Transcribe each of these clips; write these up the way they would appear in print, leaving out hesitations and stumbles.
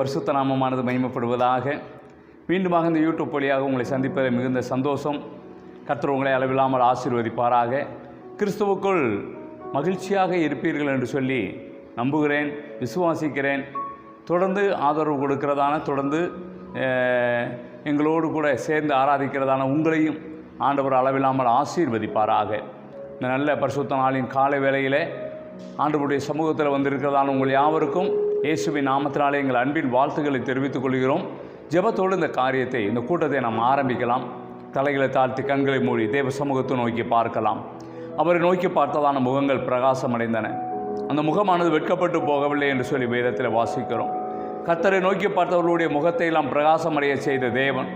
பரிசுத்த நாமமானது மகிமைப்படுவதாக. மீண்டுமாக இந்த யூடியூப் வழியாக உங்களை சந்திப்பதில் மிகுந்த சந்தோஷம். கர்த்தர் உங்களை அளவில்லாமல் ஆசீர்வதிப்பாராக. கிறிஸ்துவுக்குள் மகிழ்ச்சியாக இருப்பீர்கள் என்று சொல்லி நம்புகிறேன், விசுவாசிக்கிறேன். தொடர்ந்து ஆதரவு கொடுக்கிறதான, தொடர்ந்து எங்களோடு கூட சேர்ந்து ஆராதிக்கிறதான உங்களையும் ஆண்டவர் அளவில்லாமல் ஆசீர்வதிப்பாராக. இந்த நல்ல பரிசுத்த நாளின் காலை வேளையிலே ஆண்டவருடைய சமூகத்தில் வந்திருக்கிறதான உங்கள் யாவருக்கும் இயேசுவின் நாமத்தினாலே எங்கள் அன்பின் வாழ்த்துக்களை தெரிவித்துக் கொள்கிறோம். ஜெபத்தோடு இந்த காரியத்தை, இந்த கூட்டத்தை நாம் ஆரம்பிக்கலாம். தலைகளை தாழ்த்தி கண்களை மூடி தேவ சமூகத்தை நோக்கி பார்க்கலாம். அவரை நோக்கி பார்த்ததான முகங்கள் பிரகாசமடைந்தன. அந்த முகமானது வெட்கப்பட்டு போகவில்லை என்று சொல்லி வேதத்தில் வாசிக்கிறோம். கர்த்தரை நோக்கி பார்த்தவர்களுடைய முகத்தை எல்லாம் பிரகாசமடைய செய்த தேவன்,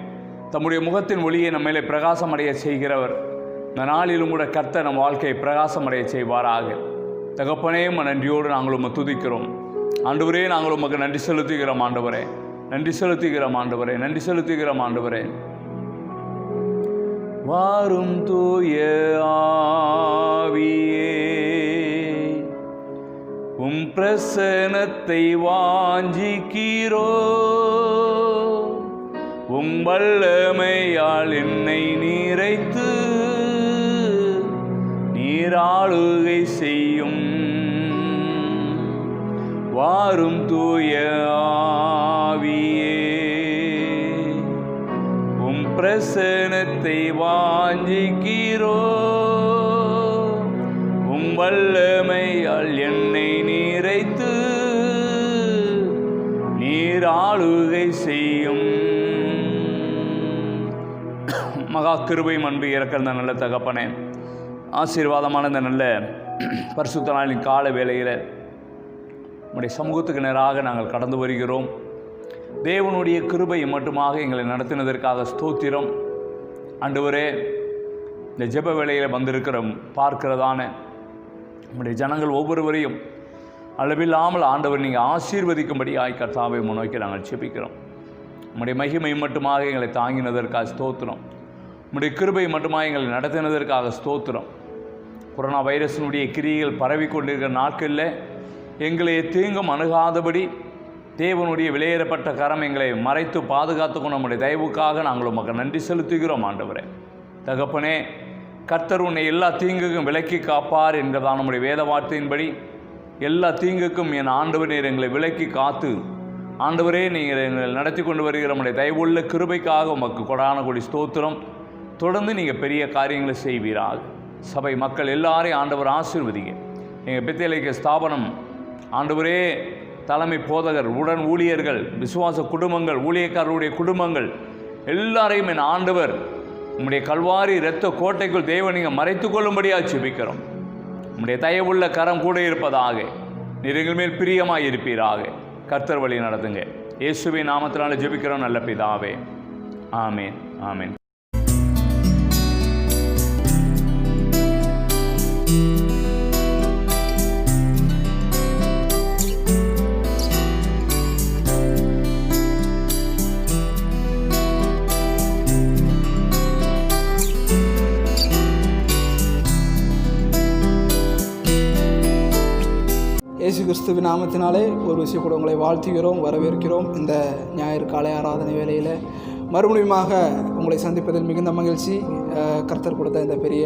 தம்முடைய முகத்தின் ஒளியை நம்ம மேலே பிரகாசமடைய செய்கிறவர். இந்த நாளிலும் கூட கர்த்தர் நம் வாழ்க்கையை பிரகாசமடைய செய்வாராக. தகப்பனே, நன்றியோடு நாங்கள் துதிக்கிறோம் ஆண்டவரே. நாங்கள் உமக்கு நன்றி செலுத்துகிறோம் ஆண்டவரே, நன்றி செலுத்துகிறோம் ஆண்டவரே, நன்றி செலுத்துகிறோம் ஆண்டவரே. வாரும் தூய ஆவியே, உம் பிரசன்னத்தை வாஞ்சிக்கிறோ. உம் வல்லமையால் என்னை நிறைத்து நீராளுகை செய்யும். வாரும் தூய ஆவியே, உம் பிரசன்னத்தை வாஞ்சிக்கிறோ. உம் வல்லமையால் என்னை நிறைத்து நீராளுகை செய்யும். மகா கிருபையும் அன்பு இறக்கிற நல்ல தகப்பனே, ஆசீர்வாதமான இந்த நல்ல பரிசுத்த நாளின் கால வேளையில் உம்முடைய சமூகத்துக்கு நேராக நாங்கள் கடந்து வருகிறோம். தேவனுடைய கிருபை மட்டுமாக எங்களை நடத்தினதற்காக ஸ்தோத்திரம் ஆண்டவரே. இந்த ஜெப வேளையில் வந்திருக்கிற பார்க்கிறதான நம்முடைய ஜனங்கள் ஒவ்வொருவரையும் அளவில்லாமல் ஆண்டவர் நீங்கள் ஆசீர்வதிக்கும்படியாய் கர்த்தாவை முன்னோக்கி நாங்கள் ஜெபிக்கிறோம். நம்முடைய மகிமை மட்டுமாக எங்களை தாங்கினதற்காக ஸ்தோத்திரம். நம்முடைய கிருபை மட்டுமாக எங்களை நடத்தினதற்காக ஸ்தோத்திரம். கொரோனா வைரஸினுடைய கிரியைகள் பரவி கொண்டிருக்கிற நாட்களில் எங்களை தீங்கும் அணுகாதபடி தேவனுடைய விலையேறப்பட்ட கரம் எங்களை மறைத்து பாதுகாத்துக்கொண்டு நம்முடைய தயவுக்காக நாங்கள் உமக்கு நன்றி செலுத்துகிறோம் ஆண்டவரே. தகப்பனே, கர்த்தர் உன்னை எல்லா தீங்குக்கும் விலக்கி காப்பார் என்கிறதான் நம்முடைய வேத வார்த்தையின்படி எல்லா தீங்குக்கும் என் ஆண்டவர் நீர் எங்களை விலக்கி காத்து ஆண்டவரே நீங்கள் எங்களை நடத்தி கொண்டு வருகிற நம்முடைய தயவுள்ள கிருபைக்காக உமக்கு கொடான கொடி ஸ்தோத்திரம். தொடர்ந்து நீங்கள் பெரிய காரியங்களை செய்வீராக. சபை மக்கள் எல்லாரையும் ஆண்டவர் ஆசீர்வதிங்க. எங்கள் பெத்தேலிக்க ஸ்தாபனம் ஆண்டவரே, தலைமை போதகர், உடன் ஊழியர்கள், விசுவாச குடும்பங்கள், ஊழியக்காரருடைய குடும்பங்கள் எல்லாரையும் என் ஆண்டவர் உம்முடைய கல்வாரி இரத்த கோட்டைக்குள் தேவன் நீங்கள் மறைத்து கொள்ளும்படியாக ஜெபிக்கிறோம். உம்முடைய தயவுள்ள கரம் கூட இருப்பதாக. நீர் எங்கள் மேல் பிரியமாக இருப்பீராக. கர்த்தர் வழி நடத்துங்க. இயேசுவின் நாமத்தினால ஜெபிக்கிறோம் நல்ல பிதாவே. ஆமேன், ஆமேன். இயேசு கிறிஸ்துவின் நாமத்தினாலே ஒரு விஷயம் கூட உங்களை வாழ்த்துகிறோம், வரவேற்கிறோம். இந்த ஞாயிறு காலை ஆராதனை வேளையில் மறுபடியுமாக உங்களை சந்திப்பதில் மிகுந்த மகிழ்ச்சி. கர்த்தர் கொடுத்த இந்த பெரிய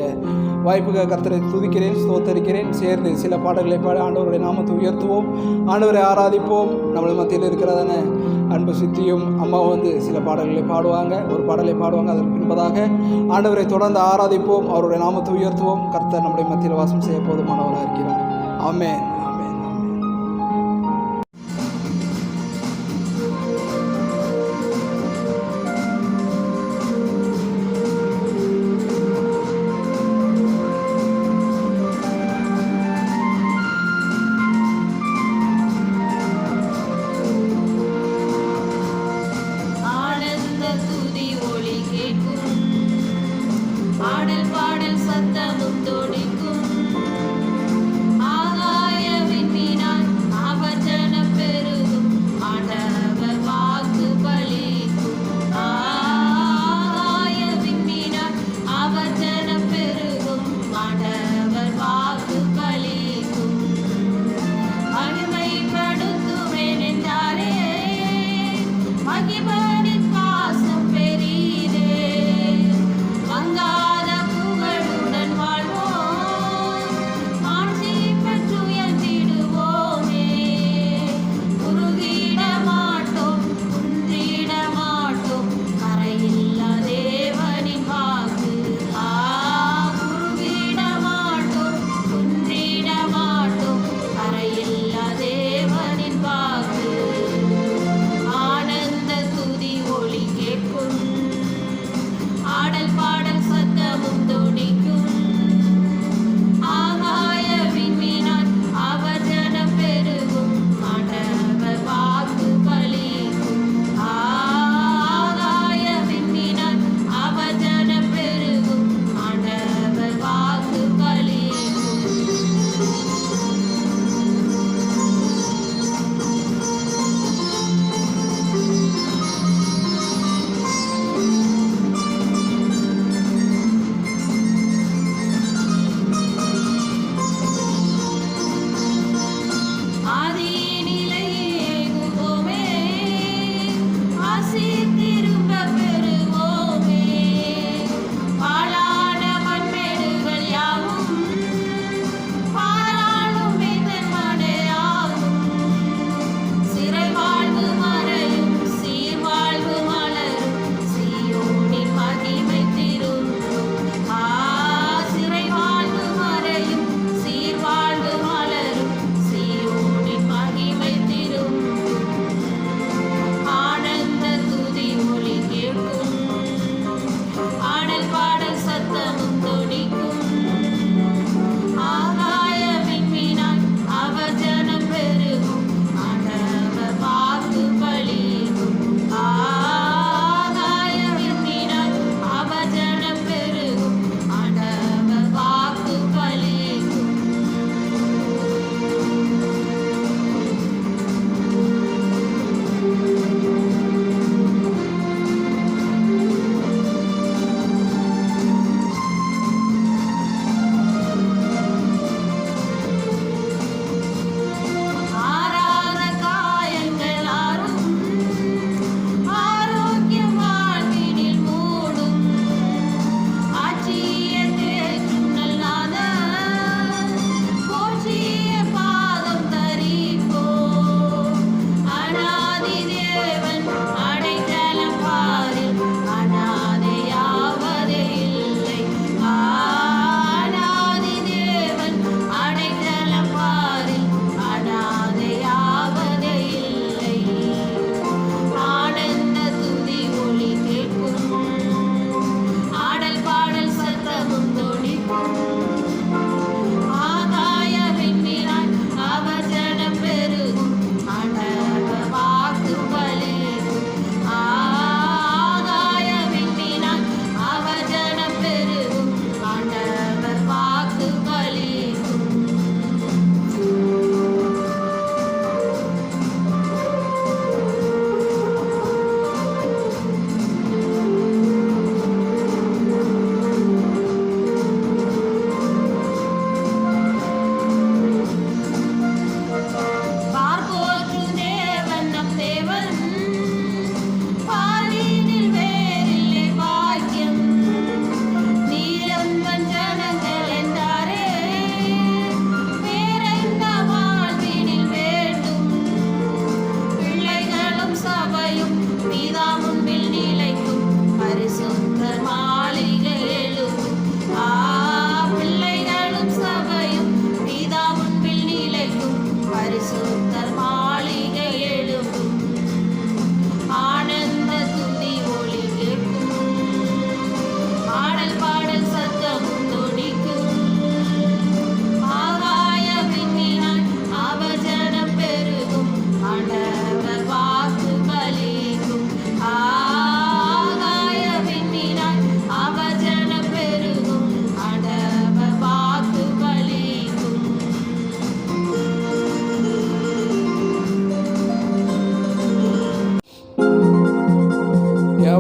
வாய்ப்புக்கு கர்த்தரை துதிக்கிறேன், ஸ்தோத்தரிக்கிறேன். சேர்ந்து சில பாடல்களை பாடி ஆண்டவருடைய நாமத்தை உயர்த்துவோம், ஆண்டவரை ஆராதிப்போம். நம்மள மத்தியில் இருக்கிறதான அன்பு சித்தியும் அம்மாவும் சில பாடல்களை பாடுவாங்க, ஒரு பாடலை பாடுவாங்க. அதற்கு பின்பதாக ஆண்டவரை தொடர்ந்து ஆராதிப்போம், அவருடைய நாமத்தை உயர்த்துவோம். கர்த்தர் நம்முடைய மத்தியில் வாசம் செய்ய போதுமானவராக இருக்கிறார். ஆமென். பாடல் சத்தமும் தொடிக்கும், ஆகாய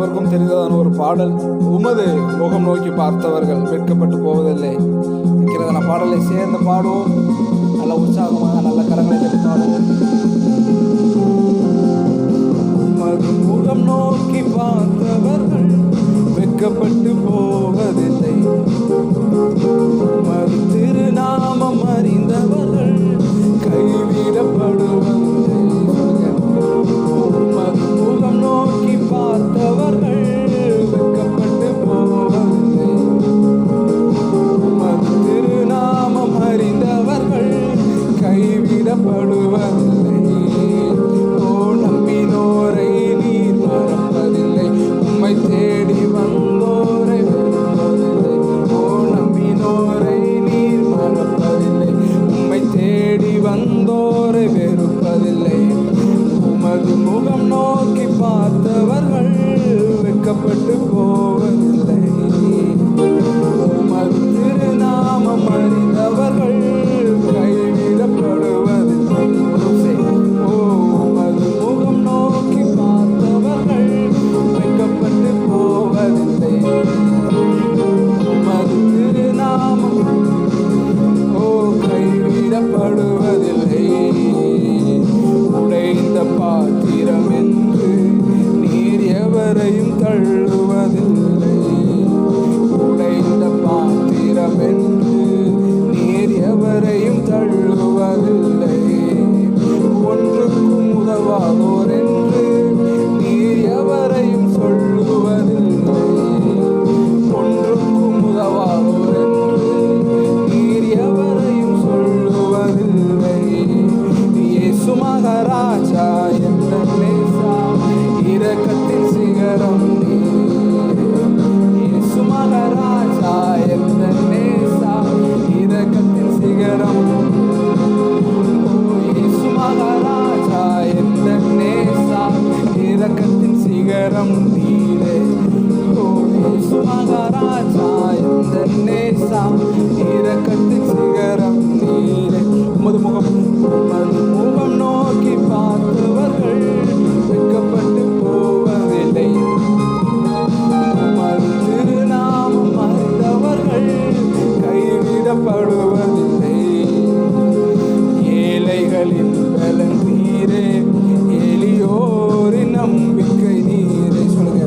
அனைவருக்கும் தெரிந்ததான ஒரு பாடல், உமது முகம் நோக்கி பார்த்தவர்கள் வெட்கப்பட்டு போவதில்லை என்கிறதான பாடலை சேர்ந்து பாடுவோம். நல்ல உற்சாகமாக நல்ல கரங்களை தட்டி பாடுவோம். உமது முகம் நோக்கி பார்த்தவர்கள் வெட்கப்பட்டு போவதில்லை, உமது திருநாமம் அறிந்தவர்கள் கைவிடப்படுவதில்லை. உமது முகம் நோக்கி பார்த்தவர்கள் வெட்கப்பட்டு போவதில்லை, உமது திருநாமம் அறிந்தவர்கள் கைவிடப்படுவதில்லை. ஓ நம்பினோரை நீர் மறப்பதில்லை, உம்மை தேடி வந்தோரை வெறுப்பதில்லை. ஓ நம்பினோரை நீர் மறப்பதில்லை, உம்மை தேடி வந்தோரை வெறுப்பதில்லை. உமது முகம் நோக்கி பார்த்தவர்கள் வெட்கப்பட்டு போவதில்லை, உமது திருநாமம் அறிந்தவர்கள் கைவிடப்படுவதில்லை. ஓ உமது முகம் நோக்கி பார்த்தவர்கள் வெட்கப்பட்டு போவதில்லை, உமது திருநாமம் கைவிடப்படுவதில்லை. உடைந்த பாத்திரம் என்று நீர் எவரையும் தள்ளுவதில்லை, உடைந்த பாத்திரம் என்று நீர் எவரையும் தள்ளுவதில்லை. ஒன்றுக்கும் உதவாதோர் என்று நீர் எவரையும் சொல்லுவதில்லை, ஒன்றுக்கும் உதவாதோர் என்று நீர் எவரையும் சொல்லுவதில்லை. இயேசு மகாராஜா என்ற நேசா இரக்கத்தின் சிகரம் நீர், இயேசு மகாராஜா என்ற நேசா இரக்கத்தின் சிகரம். இயேசு மகாராஜா என்ற நேசா இரக்கத்தின் சிகரம் நீரே. ஓ இயேசு மகாராஜா என்ற நேசா இரக்கத்தின் சிகரம் நீரே. உமது முகம் நோக்கி பார்த்தவர்கள் வெட்கப்பட்டு போவதில்லை, உமது திருநாமம் அறிந்தவர்கள் கைவிடப்படுவதில்லை. ஏழைகளின் பலன் நீரே, எளியோரின் நம்பிக்கை நீரே. சொல்லுங்க.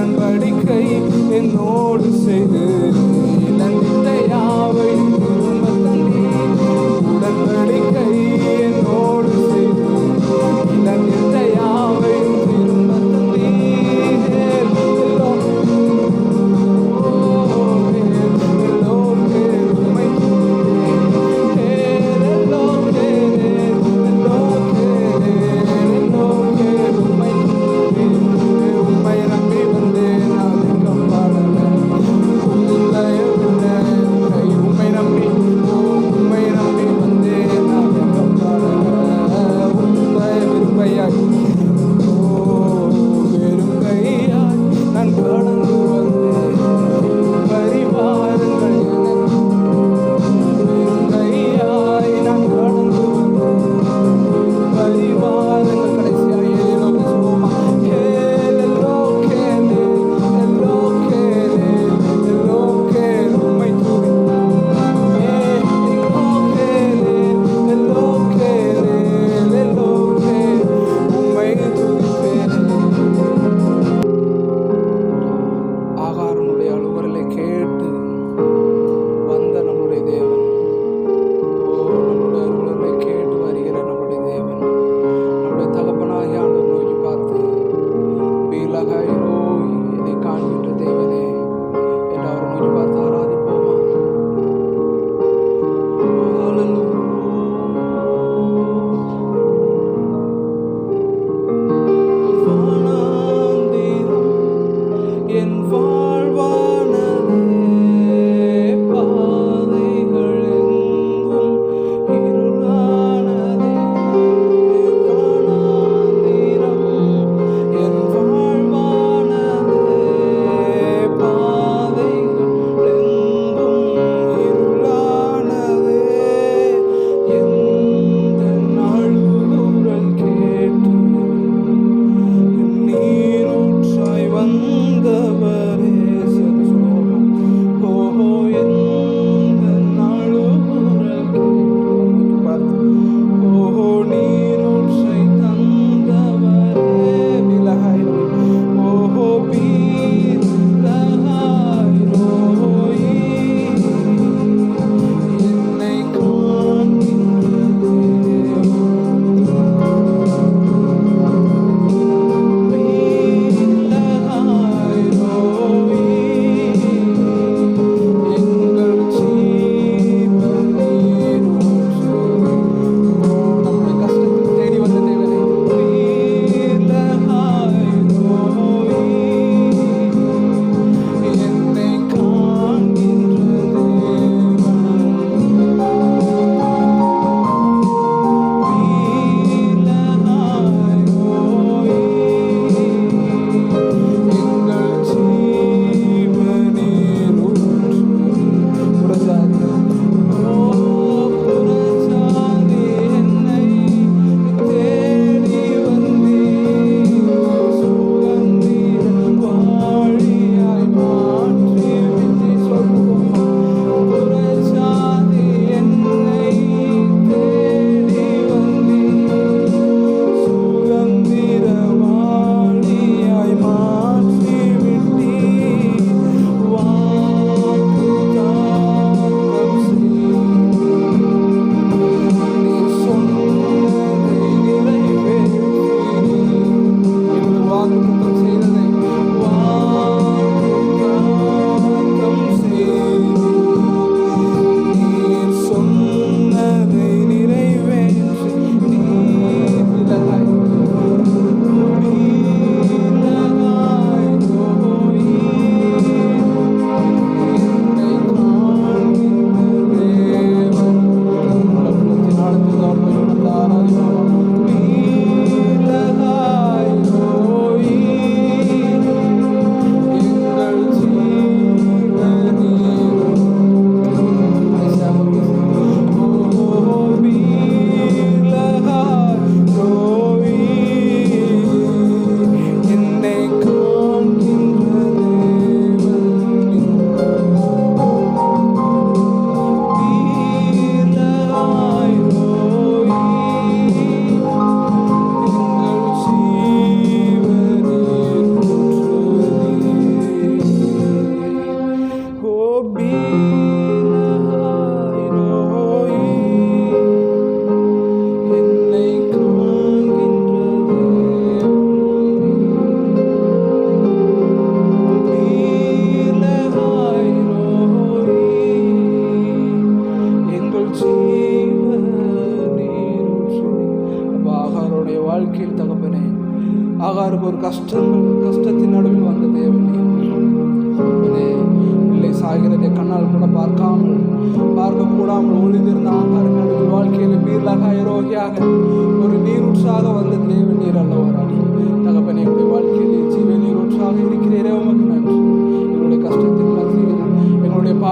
உடன்படிக்கை என்னோடு செய்து இழந்திட்ட யாவையும் திரும்ப தந்தீர். உடன்படிக்கை என்னோடு செய்து இழந்திட்ட யாவையும் திரும்ப தந்தீர். உம்மை நம்பி வந்தேன் நான் கம்பாடல உம்மை நம்பி வந்தேன் நான் கம்பாடல உம்மை விரும்பையாய் வெறும் கையாய் நான் கடந்து வந்தேன் பரிவாரங்கள் வெறும் கையாய் நான் கடந்து வந்தேன் பரிவாரங்கள் கடைசியாக ஏலோக்கு சொல்லுமா உம்மை ஆகாரனுடைய அலுவலை கேட்டு வந்த நம்முடைய தேவன், நம்முடைய அலுவலை கேட்டு வருகிற நம்முடைய தேவன், நம்முடைய தகப்பனாகிய ஆண்டவர் நோக்கி பார்த்து பீலகாயிரோ இதை காண்கின்ற தேவனே என்று அவரை நோக்கி பார்த்து ஆராதிப்போமா? என் வாழ்வானதே பாதைகள் எங்கும் இருளானதே காணாந்திரம். என் வாழ்வானதே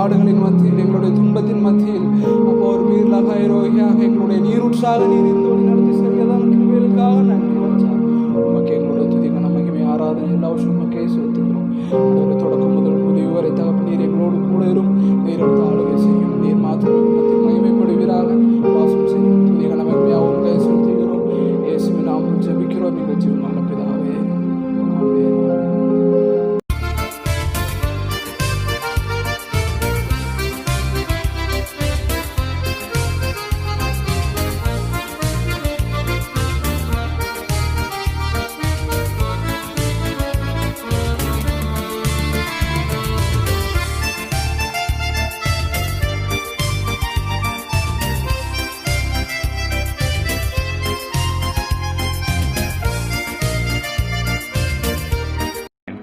பாடுகளின் மத்தியில், எங்களுடைய துன்பத்தின் மத்தியில் அப்போ ஒரு வீரலாக எங்களுடைய நீரூற்றாக நீர் இருந்து வழி நடத்தி சரியாதான கிருபைகளுக்காக நன்றி ராஜா. உமக்கு எங்களுடைய துதி கன மகிமை ஆராதனை எல்லாவற்றும் உமக்கே செலுத்துகிறோம். தொடக்கம் முதல் முடிவு வரை தகப்பன் நீர் எங்களோடு கூட இரும். நீர் எடுத்து ஆளுகை செய்யும். நீர் மாத்திரம் மகிமைப்படுவீராக. வாசம் செய்யும் துதி கன மகிமையாக உமக்கே செலுத்துகிறோம். இயேசுவின் நாமத்தில் ஜெபிக்கிறோம் எங்கள் ஜீவனான பிதாவே. ஆமென்.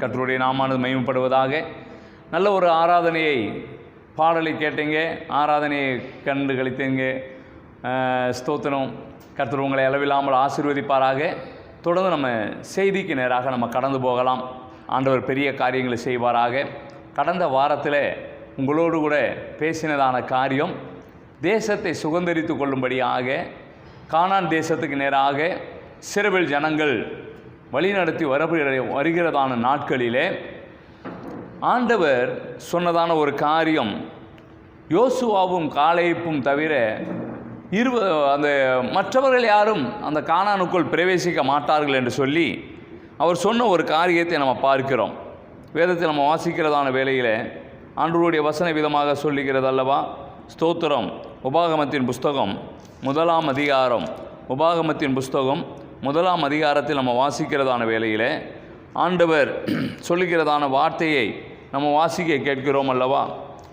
கர்த்தருடைய நாமானது மகிமைப்படுவதாக. நல்ல ஒரு ஆராதனையை, பாடலை கேட்டீங்க, ஆராதனையை கண்டு கழித்தீங்க. ஸ்தோத்திரம். கர்த்தர் உங்களை அளவில்லாமல் ஆசீர்வதிப்பாராக. தொடர்ந்து நம்ம செய்திக்கு நேராக நம்ம கடந்து போகலாம். ஆண்டவர் பெரிய காரியங்களை செய்வாராக. கடந்த வாரத்தில் உங்களோடு கூட பேசினதான காரியம், தேசத்தை சுதந்தரித்து கொள்ளும்படியாக கானான் தேசத்துக்கு நேராக இஸ்ரவேல் ஜனங்கள் வழிநடத்தி வருகிறதான நாட்களிலே ஆண்டவர் சொன்னதான ஒரு காரியம், யோசுவாவும் காலேபும் தவிர அந்த மற்றவர்கள் யாரும் அந்த கானானுக்குள் பிரவேசிக்க மாட்டார்கள் என்று சொல்லி அவர் சொன்ன ஒரு காரியத்தை நம்ம பார்க்கிறோம். வேதத்தில் நம்ம வாசிக்கிறதான வேளையில் ஆண்டவருடைய வசன விதமாக சொல்லுகிறது அல்லவா? ஸ்தோத்திரம். உபாகமத்தின் புஸ்தகம் 1ஆம் அதிகாரம், உபாகமத்தின் புஸ்தகம் 1ஆம் அதிகாரத்தில் நம்ம வாசிக்கிறதான வேளையில் ஆண்டவர் சொல்லுகிறதான வார்த்தையை நம்ம வாசிக்க கேட்கிறோம் அல்லவா?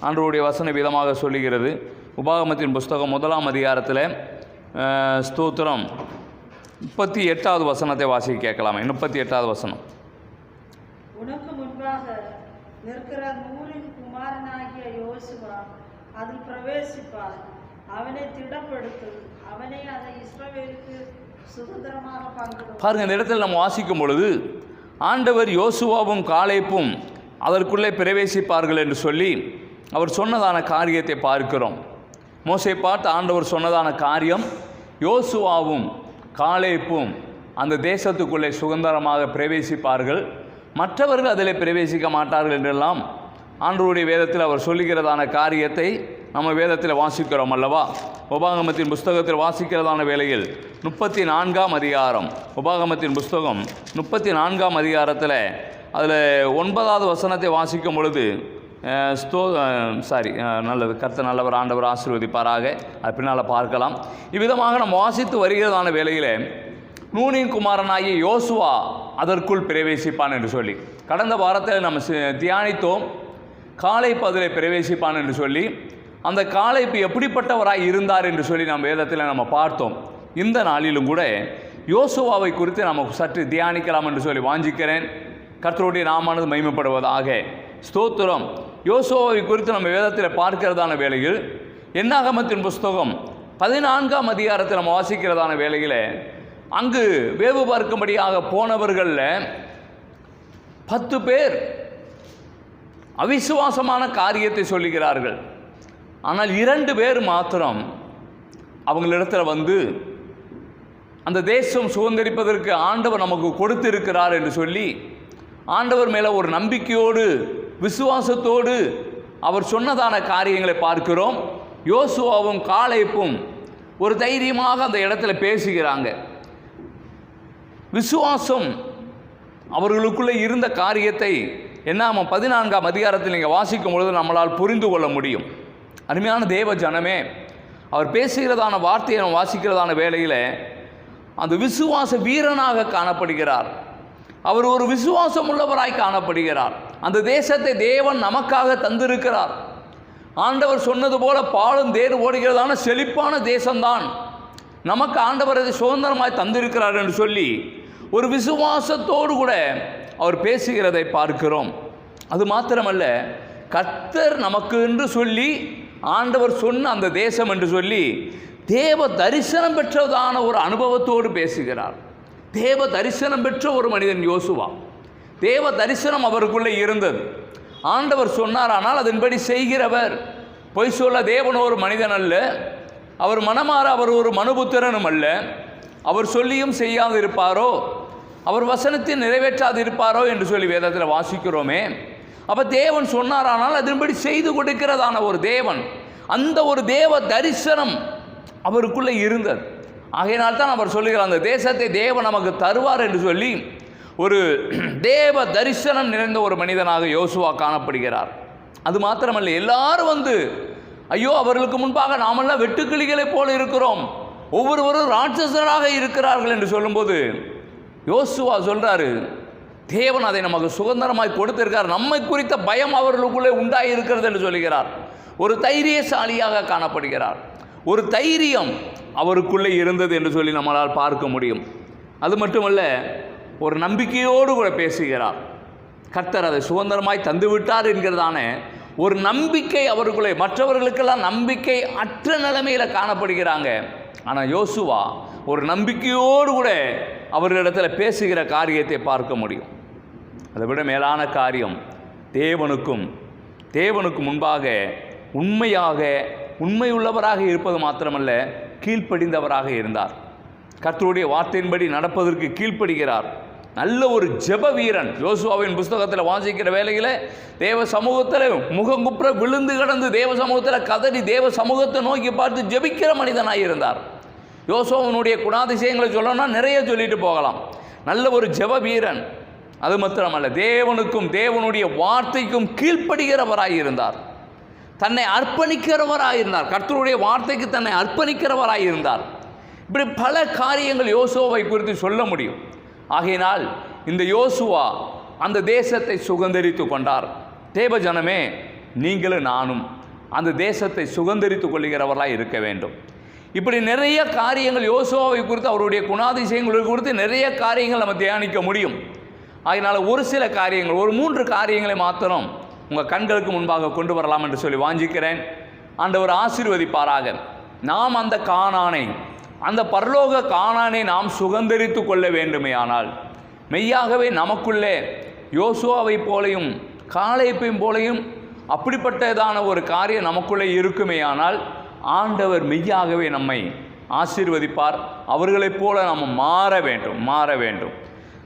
ஆண்டவருடைய வசன விதமாக சொல்லுகிறது. உபாகமத்தின் புஸ்தகம் 1ஆம் அதிகாரத்தில் ஸ்தோத்திரம் 38வது வசனத்தை வாசிக்க கேட்கலாமே. 38வது வசனம். உனக்கு முன்பாக நிற்கிற நூனின் குமாரனாகிய யோசுவா அதில் பிரவேசிப்பார். அவனை திடப்படுத்தும். அவனை அதை இஸ்ரவேலுக்கு சுதந்திரமாக பங்கிடும். பாருங்க, இந்த இடத்துல நம்ம வாசிக்கும் பொழுது ஆண்டவர் யோசுவாவும் காலேபும் அதற்குள்ளே பிரவேசிப்பார்கள் என்று சொல்லி அவர் சொன்னதான காரியத்தை பார்க்கிறோம். மோசே பார்த்து ஆண்டவர் சொன்னதான காரியம், யோசுவாவும் காலேபும் அந்த தேசத்துக்குள்ளே சுதந்திரமாக பிரவேசிப்பார்கள், மற்றவர்கள் அதில் பிரவேசிக்க மாட்டார்கள் என்றெல்லாம் ஆண்டவருடைய வேதத்தில் அவர் சொல்லுகிறதான காரியத்தை நம்ம வேதத்தில் வாசிக்கிறோம் அல்லவா? உபாகமத்தின் புஸ்தகத்தில் வாசிக்கிறதான வேளையில் 34ஆம் அதிகாரம், உபாகமத்தின் புஸ்தகம் 34ஆம் அதிகாரத்தில் அதில் 9வது வசனத்தை வாசிக்கும் பொழுது நல்லது, கர்த்தர் நல்லவர், ஆண்டவர் ஆசீர்வதிப்பாராக. அது பின்னால் பார்க்கலாம். இவ்விதமாக நம்ம வாசித்து வருகிறதான வேளையில் நூனின் குமாரனாகிய யோசுவா அதற்குள் பிரவேசிப்பான் என்று சொல்லி கடந்த வாரத்தில் நம்ம தியானித்தோம். காலேப் அதில் பிரவேசிப்பான் என்று சொல்லி, அந்த காலேப் எப்படிப்பட்டவராய் இருந்தார் என்று சொல்லி நம்ம வேதத்தில் நம்ம பார்த்தோம். இந்த நாளிலும் கூட யோசுவாவை குறித்து நம்ம சற்று தியானிக்கலாம் என்று சொல்லி வாஞ்சிக்கிறேன். கர்த்தருடைய நாமானது மகிமைப்படுவதாக. ஸ்தோத்திரம். யோசுவாவை குறித்து நம்ம வேதத்தில் பார்க்கிறதான வேளையில் என்னாகமத்தின் புஸ்தகம் 14ஆம் அதிகாரத்தில் நம்ம வாசிக்கிறதான வேளையில் அங்கு வேவு பார்க்கும்படியாக போனவர்களில் 10 பேர் அவிசுவாசமான காரியத்தை சொல்லுகிறார்கள். ஆனால் 2 பேர் மாத்திரம் அவங்களிடத்தில் வந்து அந்த தேசம் சுதந்திரிப்பதற்கு ஆண்டவர் நமக்கு கொடுத்திருக்கிறார் என்று சொல்லி ஆண்டவர் மேலே ஒரு நம்பிக்கையோடு விசுவாசத்தோடு அவர் சொன்னதான காரியங்களை பார்க்கிறோம். யோசுவாவும் காலேப்பும் ஒரு தைரியமாக அந்த இடத்துல பேசுகிறாங்க. விசுவாசம் அவர்களுக்குள்ளே இருந்த காரியத்தை நம்ம 14ஆம் அதிகாரத்தில் நீங்கள் வாசிக்கும் பொழுது நம்மளால் புரிந்து கொள்ள முடியும். அருமையான தேவ ஜனமே, அவர் பேசுகிறதான வார்த்தையை நம்ம வாசிக்கிறதான வேளையில் அந்த விசுவாச வீரனாக காணப்படுகிறார். அவர் ஒரு விசுவாசம் உள்ளவராய் காணப்படுகிறார். அந்த தேசத்தை தேவன் நமக்காக தந்திருக்கிறார். ஆண்டவர் சொன்னது போல பாலும் தேர் ஓடுகிறதான செழிப்பான தேசம்தான் நமக்கு ஆண்டவர் அதை சுதந்திரமாய் தந்திருக்கிறார் என்று சொல்லி ஒரு விசுவாசத்தோடு கூட அவர் பேசுகிறதை பார்க்கிறோம். அது மாத்திரமல்ல, கர்த்தர் நமக்கு என்று சொல்லி ஆண்டவர் சொன்ன அந்த தேசம் என்று சொல்லி தேவ தரிசனம் பெற்றதான ஒரு அனுபவத்தோடு பேசுகிறார். தேவ தரிசனம் பெற்ற ஒரு மனிதன் யோசுவா. தேவ தரிசனம் அவருக்குள்ளே இருந்தது. ஆண்டவர் சொன்னாரானால் அதன்படி செய்கிறவர். பொய் சொல்ல தேவன் ஒரு மனிதன் அல்ல, அவர் மனமாற அவர் ஒரு மனுபுத்திரனும் அல்ல. அவர் சொல்லியும் செய்யாது இருப்பாரோ, அவர் வசனத்தை நிறைவேற்றாது இருப்பாரோ என்று சொல்லி வேதத்தில் வாசிக்கிறோமே. அப்போ தேவன் சொன்னாரானால் அதன்படி செய்து கொடுக்கிறதான ஒரு தேவன், அந்த ஒரு தேவ தரிசனம் அவருக்குள்ளே இருந்தது. ஆகையினால்தான் அவர் சொல்லுகிறார், அந்த தேசத்தை தேவன் நமக்கு தருவார் என்று சொல்லி ஒரு தேவ தரிசனம் நிறைந்த ஒரு மனிதனாக யோசுவா காணப்படுகிறார். அது மாத்திரமல்ல, எல்லாரும் வந்து ஐயோ அவர்களுக்கு முன்பாக நாமெல்லாம் வெட்டுக்கிளிகளைப் போல இருக்கிறோம், ஒவ்வொருவரும் ராட்சசராக இருக்கிறார்கள் என்று சொல்லும்போது யோசுவா சொல்றாரு, தேவன் அதை நமக்கு சுதந்திரமாய் கொடுத்திருக்கார், நம்மை குறித்த பயம் அவர்களுக்குள்ளே உண்டாகி இருக்கிறது என்று சொல்லுகிறார். ஒரு தைரியசாலியாக காணப்படுகிறார், ஒரு தைரியம் அவருக்குள்ளே இருந்தது என்று சொல்லி நம்மளால் பார்க்க முடியும். அது மட்டுமல்ல, ஒரு நம்பிக்கையோடு கூட பேசுகிறார். கர்த்தர் அதை சுதந்திரமாய் தந்துவிட்டார் என்கிறதான ஒரு நம்பிக்கை அவருக்குள்ளே. மற்றவர்களுக்கெல்லாம் நம்பிக்கை அற்ற நிலைமையில் காணப்படுகிறாங்க. ஆனால் யோசுவா ஒரு நம்பிக்கையோடு கூட அவர்களிடத்தில் பேசுகிற காரியத்தை பார்க்க முடியும். அதை விட மேலான காரியம், தேவனுக்கு முன்பாக உண்மையுள்ளவராக இருப்பது மாத்திரமல்ல, கீழ்ப்படிந்தவராக இருந்தார். கர்த்தருடைய வார்த்தையின்படி நடப்பதற்கு கீழ்ப்படுகிறார். நல்ல ஒரு ஜெப வீரன். யோசுவாவின் புஸ்தகத்தில் வாசிக்கிற வேளையில் தேவ சமூகத்தில் முகங்குப்புற விழுந்து கிடந்து தேவ சமூகத்தில் கதறி தேவ சமூகத்தை நோக்கி பார்த்து ஜெபிக்கிற மனிதனாக இருந்தார். யோசுவாவினுடைய குணாதிசயங்களை சொல்லணும்னா நிறைய சொல்லிட்டு போகலாம். நல்ல ஒரு ஜெப வீரன். அது மாத்திரமல்ல, தேவனுக்கும் தேவனுடைய வார்த்தைக்கும் கீழ்ப்படுகிறவராக இருந்தார். தன்னை அர்ப்பணிக்கிறவராக இருந்தார். கர்த்தருடைய வார்த்தைக்கு தன்னை அர்ப்பணிக்கிறவராக இருந்தார். இப்படி பல காரியங்கள் யோசுவாவை குறித்து சொல்ல முடியும். ஆகையினால் இந்த யோசுவா அந்த தேசத்தை சுதந்தரித்து கொண்டார். தேவ ஜனமே, நீங்களும் நானும் அந்த தேசத்தை சுதந்தரித்து கொள்கிறவர்களாக இருக்க வேண்டும். இப்படி நிறைய காரியங்கள் யோசுவாவை குறித்து, அவருடைய குணாதிசயங்களை குறித்து நிறைய காரியங்கள் நம்ம தியானிக்க முடியும். அதனால் ஒரு சில காரியங்கள், ஒரு 3 காரியங்களை மாத்திரம் உங்கள் கண்களுக்கு முன்பாக கொண்டு வரலாம் என்று சொல்லி வாஞ்சிக்கிறேன். ஆண்டவர் ஆசீர்வதிப்பாராக. நாம் அந்த கானானை, அந்த பரலோக கானானை நாம் சுதந்தரித்து கொள்ள வேண்டுமே ஆனால், மெய்யாகவே நமக்குள்ளே யோசுவாவை போலையும் காலேபையும் போலையும் அப்படிப்பட்டதான ஒரு காரியம் நமக்குள்ளே இருக்குமே ஆனால், ஆண்டவர் மெய்யாகவே நம்மை ஆசீர்வதிப்பார். அவர்களைப் போல நம்ம மாற வேண்டும்.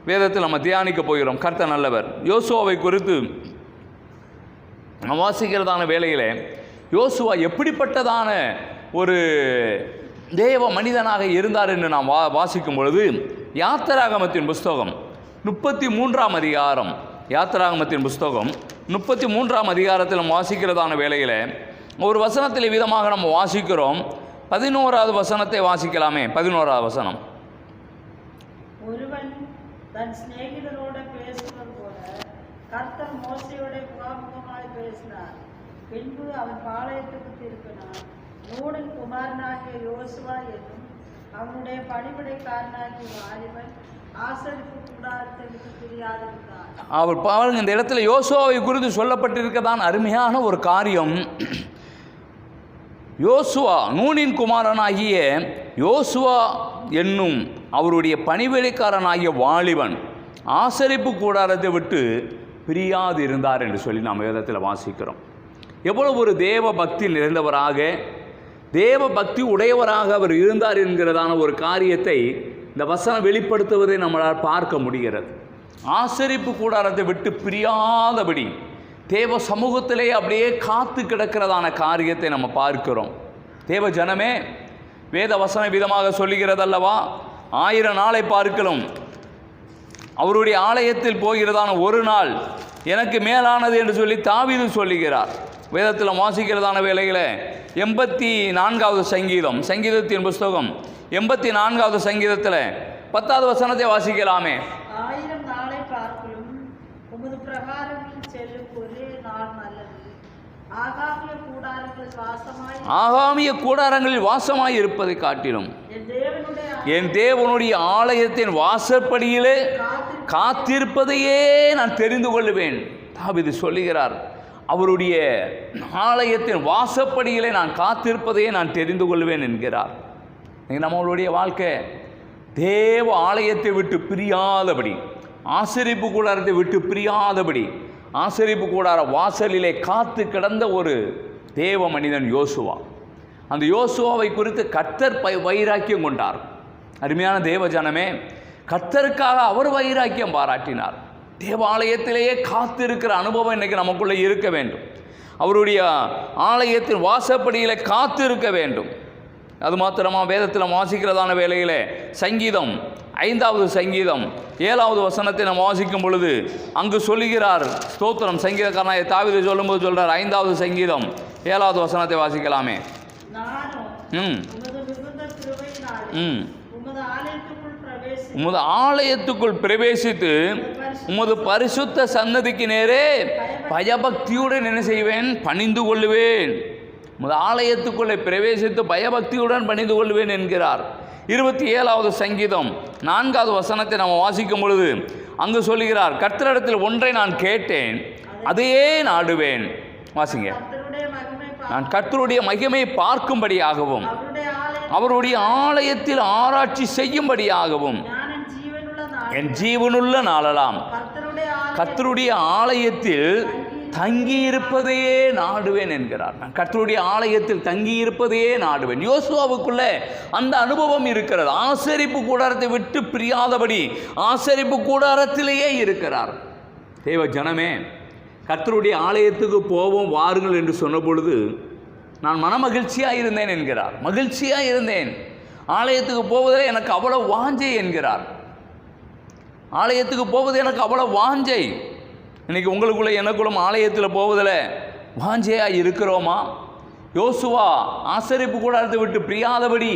வேதத்தில் நம்ம தியானிக்க போகிறோம். கர்த்தர் நல்லவர். யோசுவாவை குறித்து வாசிக்கிறதான வேளையில் யோசுவா எப்படிப்பட்டதான ஒரு தேவ மனிதனாக இருந்தார் என்று நாம் வாசிக்கும் பொழுது, யாத்திராகமத்தின் புஸ்தகம் 33ஆம் அதிகாரம், யாத்திராகமத்தின் புஸ்தகம் 33ஆம் அதிகாரத்தில் நம்ம வாசிக்கிறதான வேளையில் ஒரு வசனத்தில் விதமாக நம்ம வாசிக்கிறோம். 11வது வசனத்தை வாசிக்கலாமே. 11வது வசனம். ஒருவன் தன் சிநேகிதரோட பேசுவது போல கர்த்தர் மோசையோட முகாமுகமாய் பேசினார். பின்பு அவன் பாளையத்துக்கு திருப்பினான். நூனின் குமாரனாகிய யோசுவா என்னும் அவனுடைய பணிவிடைக்காரனாகிய வாலிபன் ஆசரிப்பு கூடாரத்தை விட்டு பிரியாதிருந்தான். அவர் பாருங்க, இந்த இடத்துல யோசுவாவை குறித்து சொல்லப்பட்டிருக்கதான் அருமையான ஒரு காரியம். யோசுவா, நூனின் குமாரனாகிய யோசுவா என்னும் அவருடைய பணிவிடைக்காரனாகிய வாலிபன் ஆசரிப்பு கூடாரத்தை விட்டு பிரியாது இருந்தார் என்று சொல்லி நாம் வேதத்தில் வாசிக்கிறோம். எவ்வளவு ஒரு தேவ பக்தி நிறைந்தவராக, தேவ பக்தி உடையவராக அவர் இருந்தார் என்கிறதான ஒரு காரியத்தை இந்த வசனம் வெளிப்படுத்துவதை நம்மளால் பார்க்க முடிகிறது. ஆசரிப்பு கூடாரத்தை விட்டு பிரியாதபடி தேவ சமூகத்திலே அப்படியே காத்து கிடக்கிறதான காரியத்தை நம்ம பார்க்கிறோம். தேவ ஜனமே, வேத வசன விதமாக சொல்லுகிறதல்லவா, 1000 நாளை பார்க்கலாம் அவருடைய ஆலயத்தில் போகிறதான ஒரு நாள் எனக்கு மேலானது என்று சொல்லி தாவீது சொல்லுகிறார். வேதத்தில் வாசிக்கிறதான வேளையில் 84வது சங்கீதம், சங்கீதத்தின் புஸ்தகம் 84வது சங்கீதத்தில் 10வது வசனத்தை வாசிக்கலாமே. 1000 நாளை பார்க்கலும் உமது பிரகாரங்களில் செல்லும் ஒரே நாள் நல்லது. ஆகாமிய கூடாரங்களில் வாசமாய் இருப்பதை காட்டிலும் என் தேவனுடைய ஆலயத்தின் வாசற்படியிலே காத்திருப்பதையே நான் தெரிந்து கொள்ளுவேன். தாவீது சொல்லுகிறார், அவருடைய ஆலயத்தின் வாசப்படியிலே நான் காத்திருப்பதையே நான் தெரிந்து கொள்வேன் என்கிறார். நம்மளுடைய வாழ்க்கை தேவ ஆலயத்தை விட்டு பிரியாதபடி, ஆசரிப்பு கூடாரத்தை விட்டு பிரியாதபடி, ஆசரிப்பு கூடார வாசலிலே காத்து கிடந்த ஒரு தேவ மனிதன் யோசுவா. அந்த யோசுவாவை குறித்து கர்த்தர் வைராக்கியம் கொண்டார். அருமையான தேவ ஜனமே, கர்த்தருக்காக அவர் வைராக்கியம் பாராட்டினார். தேவாலயத்திலேயே காத்திருக்கிற அனுபவம் இன்றைக்கி நமக்குள்ளே இருக்க வேண்டும். அவருடைய ஆலயத்தின் வாசப்படியில் காத்து இருக்க வேண்டும். அது மாத்திரமா, வேதத்தில் வாசிக்கிறதான வேளையில் சங்கீதம் 5வது சங்கீதம் 7வது வசனத்தை நாம் வாசிக்கும் பொழுது அங்கு சொல்லுகிறார், ஸ்தோத்திரம், சங்கீதக்காரனாய தாவீது சொல்லும்போது சொல்கிறார், 5வது சங்கீதம் 7வது வசனத்தை வாசிக்கலாமே. உமது ஆலயத்துக்குள் பிரவேசித்து உமது பரிசுத்த சன்னதிக்கு நேரே பயபக்தியுடன் என்ன செய்வேன்? பணிந்து கொள்ளுவேன். உமது ஆலயத்துக்குள்ளே பிரவேசித்து பயபக்தியுடன் பணிந்து கொள்வேன் என்கிறார். 27வது சங்கீதம் 4வது வசனத்தை நாம் வாசிக்கும் பொழுது அங்கு சொல்லுகிறார், கர்த்தரிடத்தில் ஒன்றை நான் கேட்டேன், அதையே நாடுவேன். வாசிங்க. நான் கர்த்தருடைய மகிமை பார்க்கும்படியாகவும் அவருடைய ஆலயத்தில் ஆராய்ச்சி செய்யும்படியாகவும் என் ஜீவனுள்ள நாளெல்லாம் கர்த்தருடைய ஆலயத்தில் தங்கியிருப்பதையே நாடுவேன் என்கிறார். நான் கர்த்தருடைய ஆலயத்தில் தங்கியிருப்பதையே நாடுவேன். யோசுவாவுக்குள்ளே அந்த அனுபவம் இருக்கிறது. ஆசரிப்பு கூடாரத்தை விட்டு பிரியாதபடி ஆசரிப்பு கூடாரத்திலேயே இருக்கிறார். தேவ ஜனமே, கர்த்தருடைய ஆலயத்துக்கு போவோம் வாருங்கள் என்று சொன்ன பொழுது நான் மனமகிழ்ச்சியாக இருந்தேன் என்கிறார். மகிழ்ச்சியாக இருந்தேன், ஆலயத்துக்கு போவதில் எனக்கு அவ்வளோ வாஞ்சை என்கிறார். ஆலயத்துக்கு போவது எனக்கு அவ்வளோ வாஞ்சை. இன்றைக்கி உங்களுக்குள்ளே எனக்குள்ளும் ஆலயத்தில் போவதில் வாஞ்சையாக இருக்கிறோமா? யோசுவா ஆசரிப்பு கூடாரத்தை விட்டு பிரியாதபடி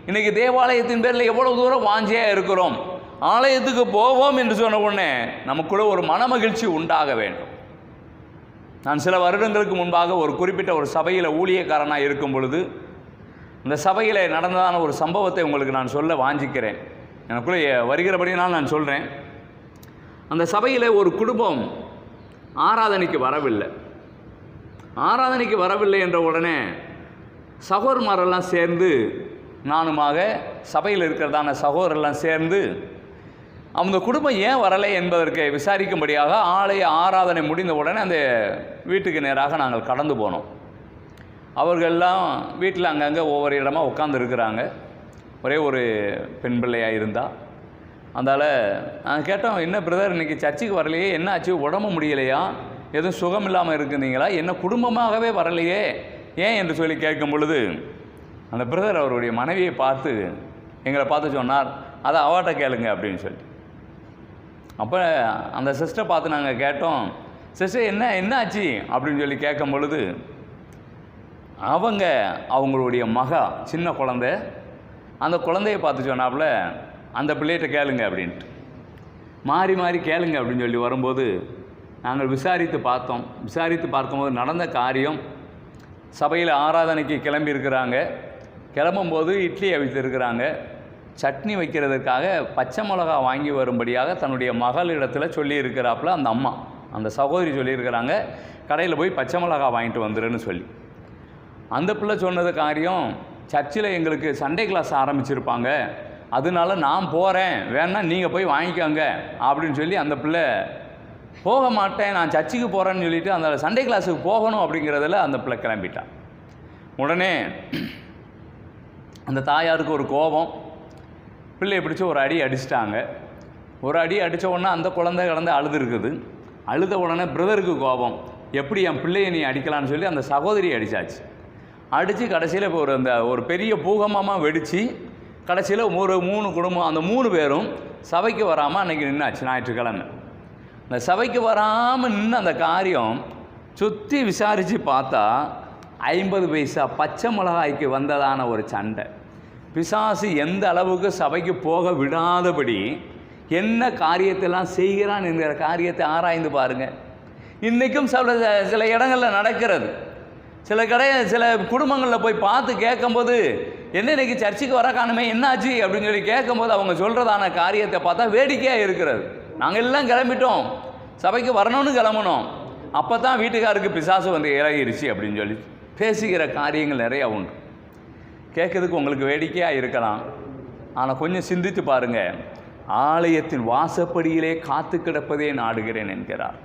இன்றைக்கி தேவாலயத்தின் பேரில் எவ்வளோ தூரம் வாஞ்சையாக இருக்கிறோம்? ஆலயத்துக்கு போவோம் என்று சொன்ன உடனே நமக்குள்ளே ஒரு மனமகிழ்ச்சி உண்டாக வேண்டும். நான் சில வருடங்களுக்கு முன்பாக ஒரு குறிப்பிட்ட ஒரு சபையில் ஊழியக்காரனாக இருக்கும் பொழுது இந்த சபையில் நடந்ததான ஒரு சம்பவத்தை உங்களுக்கு நான் சொல்ல வாஞ்சிக்கிறேன். எனக்குள்ளே வருகிறபடினால் நான் சொல்கிறேன். அந்த சபையில் ஒரு குடும்பம் ஆராதனைக்கு வரவில்லை என்ற உடனே சகோதரமாரெல்லாம் சேர்ந்து, நானுமாக சபையில் இருக்கிறதான சகோதரெல்லாம் சேர்ந்து அந்த குடும்பம் ஏன் வரலை என்பதற்கு விசாரிக்கும்படியாக ஆலய ஆராதனை முடிந்த உடனே அந்த வீட்டுக்கு நேராக நாங்கள் கடந்து போனோம். அவர்களெல்லாம் வீட்டில் அங்கங்கே ஒவ்வொரு இடமாக உட்கார்ந்து இருக்கிறாங்க. ஒரே ஒரு பெண் பிள்ளையாக இருந்தால். அதனால் நாங்கள் கேட்டோம், என்ன பிரதர் இன்றைக்கி சர்ச்சுக்கு வரலையே, என்ன ஆச்சு, உடம்பு முடியலையா, எதுவும் சுகம் இல்லாமல் இருக்குந்தீங்களா, என்ன குடும்பமாகவே வரலையே ஏன் என்று சொல்லி கேட்கும் பொழுது அந்த பிரதர் அவருடைய மனைவியை பார்த்து எங்களை பார்த்து சொன்னார், அதை அவாட்ட கேளுங்க அப்படின்னு சொல்லி. அப்போ அந்த சிஸ்டரை பார்த்து நாங்கள் கேட்டோம், சிஸ்டர் என்ன ஆச்சு அப்படின்னு சொல்லி கேட்கும் பொழுது அவங்களுடைய மகா சின்ன குழந்தை, அந்த குழந்தையை பார்த்து சொன்னாப்புல, அந்த பிள்ளைகிட்ட கேளுங்க அப்படின்ட்டு மாறி மாறி கேளுங்க அப்படின்னு சொல்லி வரும்போது நாங்கள் விசாரித்து பார்க்கும்போது நடந்த காரியம், சபையில் ஆராதனைக்கு கிளம்பி இருக்கிறாங்க. கிளம்பும்போது இட்லி அவித்திருக்கிறாங்க. சட்னி வைக்கிறதுக்காக பச்சை மிளகா வாங்கி வரும்படியாக தன்னுடைய மகளிடத்தில் சொல்லியிருக்கிறாப்புல அந்த அம்மா, அந்த சகோதரி சொல்லியிருக்கிறாங்க, கடையில் போய் பச்சை மிளகா வாங்கிட்டு வந்துருன்னு சொல்லி. அந்த பிள்ளை சொன்னது காரியம், சர்ச்சில் எங்களுக்கு சண்டே கிளாஸ் ஆரம்பிச்சிருப்பாங்க, அதனால நான் போகிறேன், வேணா நீங்கள் போய் வாங்கிக்கோங்க அப்படின்னு சொல்லி அந்த பிள்ளை போக மாட்டேன், நான் சர்ச்சுக்கு போகிறேன்னு சொல்லிவிட்டு அந்த சண்டே கிளாஸுக்கு போகணும் அப்படிங்கிறதுல அந்த பிள்ளை கிளம்பிட்டான். உடனே அந்த தாயாருக்கு ஒரு கோபம், பிள்ளையை பிடிச்சி ஒரு அடி அடிச்சிட்டாங்க. ஒரு அடி அடித்த உடனே அந்த குழந்தை கிடந்து அழுதுருக்குது. அழுத உடனே பிரதருக்கு கோபம், எப்படி என் பிள்ளையை நீ அடிக்கலான்னு சொல்லி அந்த சகோதரி அடித்தாச்சு. அடித்து கடைசியில் இப்போ ஒரு பெரிய பூகம்பமாக வெடித்து கடைசியில் ஒரு 3 குடும்பம், அந்த 3 பேரும் சபைக்கு வராமல் அன்றைக்கி நின்னாச்சு. ஞாயிற்றுக்கிழமை அந்த சபைக்கு வராமல் நின்று அந்த காரியம் சுற்றி விசாரித்து பார்த்தா 50 பைசா பச்சை மிளகாய்க்கு வந்ததான ஒரு சண்டை. பிசாசு எந்த அளவுக்கு சபைக்கு போக விடாதபடி என்ன காரியத்தெல்லாம் செய்கிறான் என்கிற காரியத்தை ஆராய்ந்து பாருங்கள். இன்றைக்கும் சில இடங்களில் நடக்கிறது. சில குடும்பங்களில் போய் பார்த்து கேட்கும்போது, என்ன இன்றைக்கி சர்ச்சுக்கு வர காணுமே, என்னாச்சு அப்படின்னு சொல்லி கேட்கும்போது அவங்க சொல்கிறதான காரியத்தை பார்த்தா வேடிக்கையாக இருக்கிறது. நாங்கள் எல்லாம் கிளம்பிட்டோம், சபைக்கு வரணும்னு கிளம்பணும், அப்போ தான் வீட்டுக்காருக்கு பிசாசு வந்து இறங்கிருச்சு அப்படின்னு சொல்லி பேசுகிற காரியங்கள் நிறையா உண்டு. கேட்குறதுக்கு உங்களுக்கு வேடிக்கையாக இருக்கலாம், ஆனால் கொஞ்சம் சிந்தித்து பாருங்கள். ஆலயத்தின் வாசப்படியிலே காத்து கிடப்பதே நாடுகிறேன் என்கிறார்.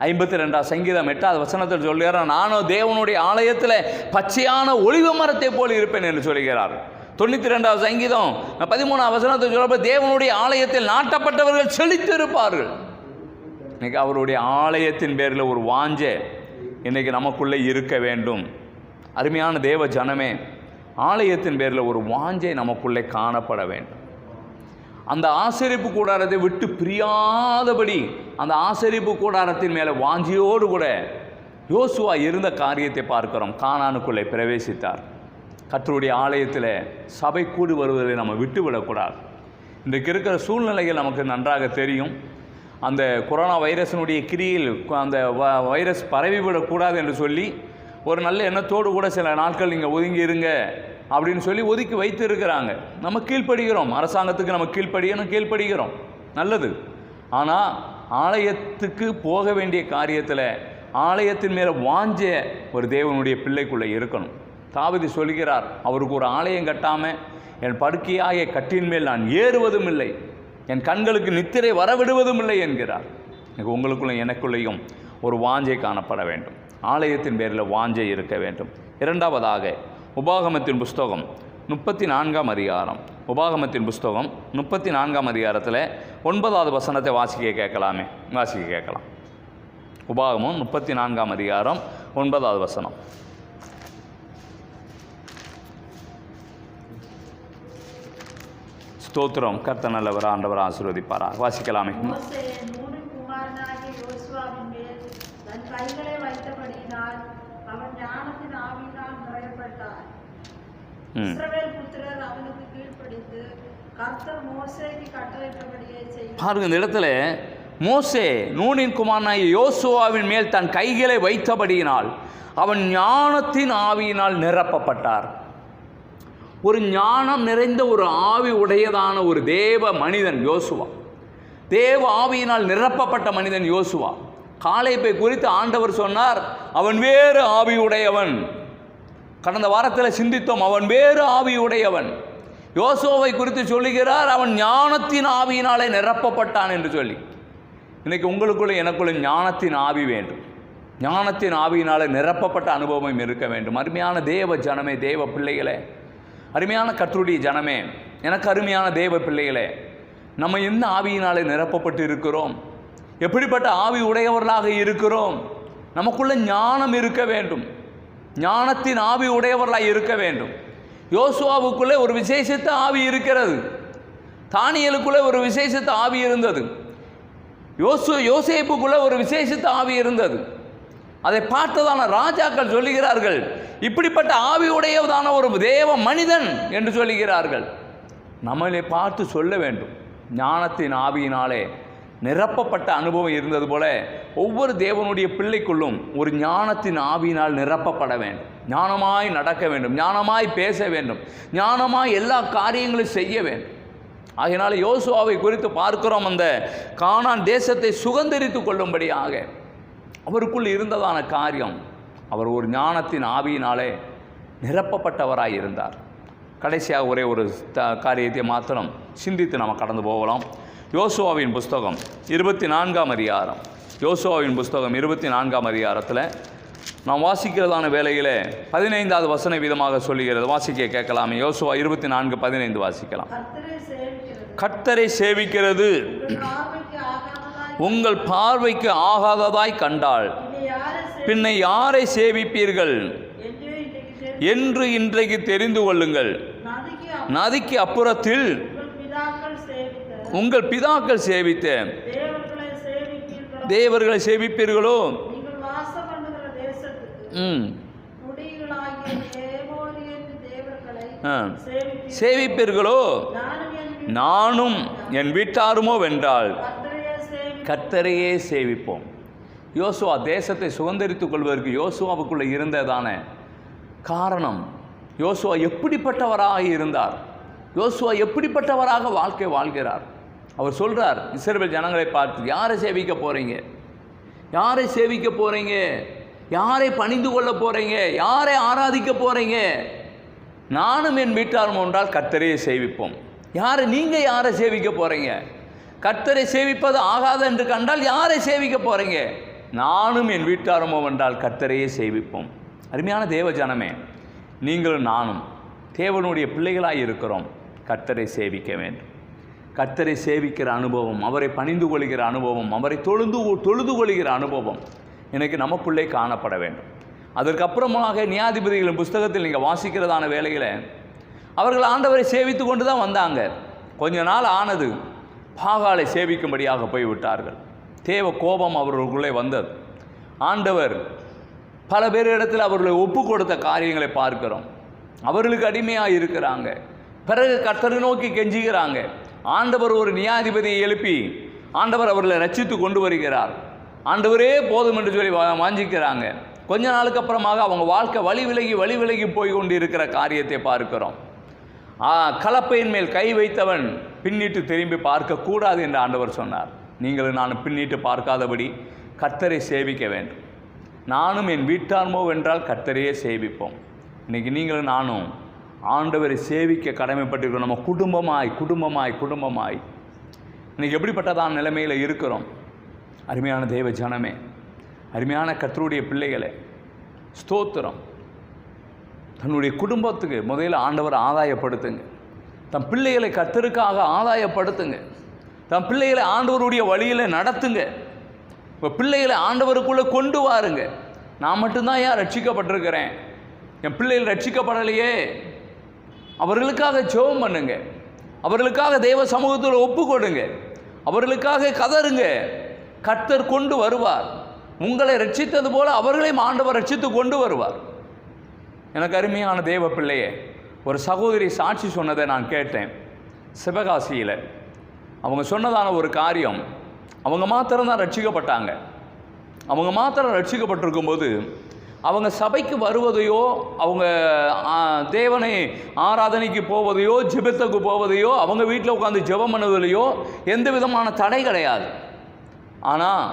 52 சங்கீதம் 8வது வசனத்தில் சொல்கிறார், நானும் தேவனுடைய ஆலயத்தில் பச்சையான ஒலிவ மரத்தை போல் இருப்பேன் என்று சொல்கிறார். 92வது சங்கீதம் 13வது வசனத்தை சொல்றப்ப தேவனுடைய ஆலயத்தில் நாட்டப்பட்டவர்கள் செழித்து இருப்பார்கள். இன்னைக்கு அவருடைய ஆலயத்தின் பேரில் ஒரு வாஞ்சை இன்னைக்கு நமக்குள்ளே இருக்க வேண்டும். அருமையான தேவ ஜனமே, ஆலயத்தின் பேரில் ஒரு வாஞ்சை நமக்குள்ளே காணப்பட வேண்டும். அந்த ஆசரிப்பு கூடாரத்தை விட்டு பிரியாதபடி அந்த ஆசரிப்பு கூடாரத்தின் மேலே வாஞ்சியோடு கூட யோசுவா இருந்த காரியத்தை பார்க்கிறோம். கானானுக்குள்ளே பிரவேசித்தார். கர்த்தருடைய ஆலயத்தில் சபை கூடி வருவதை நம்ம விட்டுவிடக்கூடாது. இன்றைக்கு இருக்கிற சூழ்நிலைகள் நமக்கு நன்றாக தெரியும். அந்த கொரோனா வைரஸினுடைய கிரியில் அந்த வைரஸ் பரவிவிடக்கூடாது என்று சொல்லி ஒரு நல்ல எண்ணத்தோடு கூட சில நாட்கள் நீங்கள் ஒதுங்கி இருங்க அப்படின்னு சொல்லி ஒதுக்கி வைத்து இருக்கிறாங்க. நம்ம கீழ்ப்படுகிறோம், அரசாங்கத்துக்கு நம்ம கீழ்ப்படுகிறோம், நல்லது. ஆனால் ஆலயத்துக்கு போக வேண்டிய காரியத்தில் ஆலயத்தின் மேலே வாஞ்ச ஒரு தேவனுடைய பிள்ளைக்குள்ளே இருக்கணும். தாவீது சொல்கிறார், அவருக்கு ஒரு ஆலயம் கட்டாமல் என் படுக்கையாகிய கட்டின் மேல் நான் ஏறுவதும் இல்லை, என் கண்களுக்கு நித்திரை வரவிடுவதும் இல்லை என்கிறார். உங்களுக்குள்ள எனக்குள்ளேயும் ஒரு வாஞ்சை காணப்பட வேண்டும். ஆலயத்தின் பேரில் வாஞ்சை இருக்க வேண்டும். இரண்டாவதாக உபாகமத்தின் புஸ்தகம் 34ஆம் அதிகாரம், உபாகமத்தின் புஸ்தகம் 34ஆம் அதிகாரத்தில் 9வது வசனத்தை வாசிக்க கேட்கலாம். உபாகமம் 34ஆம் அதிகாரம் 9வது வசனம். ஸ்தோத்திரம். கர்த்தர் நல்லவர், ஆண்டவர் ஆசீர்வதிப்பாரா. வாசிக்கலாமே. மோசே நூனின் குமாரனாகிய யோசுவாவின் மேல் தன் கைகளை வைத்தபடியினால் அவன் ஞானத்தின் ஆவியினால் நிறையப்பட்டார். இஸ்ரவேல் புத்திரர் அவனுக்கு கீழ்ப்படிந்து கர்த்தர் மோசேக்கு கட்டளையிட்டபடியே செய்தார். பாருங்க, இந்த இடத்துல மோசே நூனின் குமாரனாகிய யோசுவாவின் மேல் தன் கைகளை வைத்தபடியினால் அவன் ஞானத்தின் ஆவியினால் நிரப்பப்பட்டார். ஒரு ஞானம் நிறைந்த ஒரு ஆவி உடையதான ஒரு தேவ மனிதன் யோசுவா, தேவ ஆவியினால் நிரப்பப்பட்ட மனிதன் யோசுவா. காலேபை குறித்து ஆண்டவர் சொன்னார், அவன் வேறு ஆவி உடையவன். கடந்த வாரத்தில் சிந்தித்தோம், அவன் வேறு ஆவி உடையவன். யோசுவாவை குறித்து சொல்லுகிறார், அவன் ஞானத்தின் ஆவியினாலே நிரப்பப்பட்டான் என்று சொல்லி. இன்னைக்கு உங்களுக்குள்ள எனக்குள்ள ஞானத்தின் ஆவி வேண்டும். ஞானத்தின் ஆவியினாலே நிரப்பப்பட்ட அனுபவம் இருக்க வேண்டும். அருமையான தேவ ஜனமே, தேவ பிள்ளைகளே, அருமையான கர்த்தருடைய ஜனமே, எனக்கு அருமையான தேவ பிள்ளைகளே, நம்ம எந்த ஆவியினாலே நிரப்பப்பட்டு இருக்கிறோம்? எப்படிப்பட்ட ஆவி உடையவர்களாக இருக்கிறோம்? நமக்குள்ள ஞானம் இருக்க வேண்டும். ஞானத்தின் ஆவி உடையவர்களாக இருக்க வேண்டும். யோசுவாவுக்குள்ளே ஒரு விசேஷித்த ஆவி இருக்கிறது. தானியேலுக்குள்ளே ஒரு விசேஷித்த ஆவி இருந்தது. யோசேப்புக்குள்ளே ஒரு விசேஷித்த ஆவி இருந்தது. அதை பார்த்ததான ராஜாக்கள் சொல்லுகிறார்கள், இப்படிப்பட்ட ஆவி உடையதான ஒரு தேவ மனிதன் என்று சொல்லுகிறார்கள். நம்மளை பார்த்து சொல்ல வேண்டும், ஞானத்தின் ஆவியினாலே நிரப்பப்பட்ட அனுபவம் இருந்தது போல ஒவ்வொரு தேவனுடைய பிள்ளைக்குள்ளும் ஒரு ஞானத்தின் ஆவியினால் நிரப்பப்பட வேண்டும். ஞானமாய் நடக்க வேண்டும், ஞானமாய் பேச வேண்டும், ஞானமாய் எல்லா காரியங்களும் செய்ய வேண்டும். ஆகையினால யோசுவாவை குறித்து பார்க்கிறோம், அந்த கானான் தேசத்தை சுதந்தரித்து கொள்ளும்படியாக அவருக்குள் இருந்ததான காரியம், அவர் ஒரு ஞானத்தின் ஆவியினாலே நிரப்பப்பட்டவராய் இருந்தார். கடைசியாக ஒரே ஒரு காரியத்தை மாத்திரம் சிந்தித்து நாம் கடந்து போகலாம். யோசுவாவின் புஸ்தகம் 24ஆம் அதிகாரம், யோசுவாவின் புஸ்தகம் 24ஆம் அதிகாரத்தில் நாம் வாசிக்கிறதான வேளையில் 15வது வசன விதமாக சொல்லுகிறது. வாசிக்க கேட்கலாமே. யோசுவா 24:15 வாசிக்கலாம். கர்த்தரை சேவிக்கிறது உங்கள் பார்வைக்கு ஆகாததாய் கண்டால் பின்னை யாரை சேவிப்பீர்கள் என்று இன்றைக்கு தெரிந்து கொள்ளுங்கள். நதிக்கு அப்புறத்தில் உங்கள் பிதாக்கள் சேவித்த தேவர்களை சேவிப்பீர்களோ? சேவிப்பீர்களோ? நானும் என் வீட்டாருமோ வென்றால் கர்த்தரையே சேவிப்போம். யோசுவா தேசத்தை சுதந்திரித்துக் கொள்வதற்கு யோசுவாவுக்குள்ளே இருந்ததான காரணம், யோசுவா எப்படிப்பட்டவராக இருந்தார், யோசுவா எப்படிப்பட்டவராக வாழ்க்கை வாழ்கிறார். அவர் சொல்கிறார், இஸ்ரவேல் ஜனங்களை பார்த்து, யாரை சேவிக்க போகிறீங்க? யாரை சேவிக்க போகிறீங்க? யாரை பணிந்து கொள்ள போகிறீங்க? யாரை ஆராதிக்க போகிறீங்க? நானும் என் வீட்டாரும் ஒன்றால் கர்த்தரையே சேவிப்போம். நீங்கள் யாரை சேவிக்க போகிறீங்க? கர்த்தரை சேவிப்பது ஆகாது என்று கண்டால் யாரை சேவிக்க போகிறீங்க? நானும் என் வீட்டாருமோ என்றால் கர்த்தரையே சேவிப்போம். அருமையான தேவ ஜனமே, நீங்களும் நானும் தேவனுடைய பிள்ளைகளாய் இருக்கிறோம். கர்த்தரை சேவிக்க வேண்டும். கர்த்தரை சேவிக்கிற அனுபவம், அவரை பணிந்து கொள்கிற அனுபவம், அவரை தொழுது கொள்கிற அனுபவம் எனக்கு நமக்குள்ளே காணப்பட வேண்டும். அதற்கப்புறமாக நியாயாதிபதிகளின் புஸ்தகத்தில் நீங்கள் வாசிக்கிறதான வேளையில் அவர்கள் ஆண்டவரை சேவித்து கொண்டு தான் வந்தாங்க. கொஞ்ச நாள் ஆனது, பாகாலை சேவிக்கும்படியாக போய்விட்டார்கள். தேவ கோபம் அவர்களுக்குள்ளே வந்தது. ஆண்டவர் பல பேரிடத்தில் அவர்களை ஒப்பு கொடுத்த காரியங்களை பார்க்கிறோம். அவர்களுக்கு அடிமையாக இருக்கிறாங்க. பிறகு கர்த்தரை நோக்கி கெஞ்சுகிறாங்க. ஆண்டவர் ஒரு நியாயாதிபதியை எழுப்பி ஆண்டவர் அவர்களை ரட்சித்து கொண்டு வருகிறார். ஆண்டவரே போதும் என்று சொல்லி வாஞ்சிக்கிறாங்க. கொஞ்ச நாளுக்கு அப்புறமாக அவங்க வாழ்க்கை வழி விலகி போய் கொண்டு இருக்கிற காரியத்தை பார்க்கிறோம். கலப்பையின் மேல் கை வைத்தவன் பின்னிட்டு திரும்பி பார்க்கக்கூடாது என்று ஆண்டவர் சொன்னார். நீங்களும் நானும் பின்னிட்டு பார்க்காதபடி கர்த்தரை சேவிக்க வேண்டும். நானும் என் வீட்டார்மோ என்றால் கர்த்தரையே சேவிப்போம். இன்றைக்கி நீங்களும் நானும் ஆண்டவரை சேவிக்க கடமைப்பட்டிருக்கிறோம். நம்ம குடும்பமாய் இன்றைக்கி எப்படிப்பட்டதான் நிலைமையில் இருக்கிறோம். அருமையான தேவ ஜனமே, அருமையான கர்த்தருடைய பிள்ளைகளே, ஸ்தோத்திரம். தன்னுடைய குடும்பத்துக்கு முதல்ல ஆண்டவரை ஆதாயப்படுத்துங்க. தன் பிள்ளைகளை கர்த்தருக்காக ஆதாயப்படுத்துங்க. தன் பிள்ளைகளை ஆண்டவருடைய வழியில் நடத்துங்க. இப்போ பிள்ளைகளை ஆண்டவருக்குள்ளே கொண்டு வாருங்க. நான் மட்டும்தான் ஏன் ரட்சிக்கப்பட்டிருக்கிறேன், என் பிள்ளைகள் ரட்சிக்கப்படலையே, அவர்களுக்காக ஜெபம் பண்ணுங்க. அவர்களுக்காக தேவ சமூகத்தில் ஒப்பு கொடுங்க. அவர்களுக்காக கதறுங்க. கர்த்தர் கொண்டு வருவார். உங்களை ரட்சித்தது போல அவர்களையும் ஆண்டவர் ரட்சித்து கொண்டு வருவார். எனக்கு அருமையான தேவ பிள்ளையே, ஒரு சகோதரி சாட்சி சொன்னதை நான் கேட்டேன். சிவகாசியில் அவங்க சொன்னதான ஒரு காரியம், அவங்க மாத்திரம்தான் ரட்சிக்கப்பட்டாங்க. அவங்க மாத்திரம் ரட்சிக்கப்பட்டிருக்கும்போது அவங்க சபைக்கு வருவதையோ, அவங்க தேவனை ஆராதனைக்கு போவதையோ, ஜெபத்துக்கு போவதையோ, அவங்க வீட்டில் உட்காந்து ஜெபம் பண்ணுவதிலையோ எந்த விதமான தடை கிடையாது. ஆனால்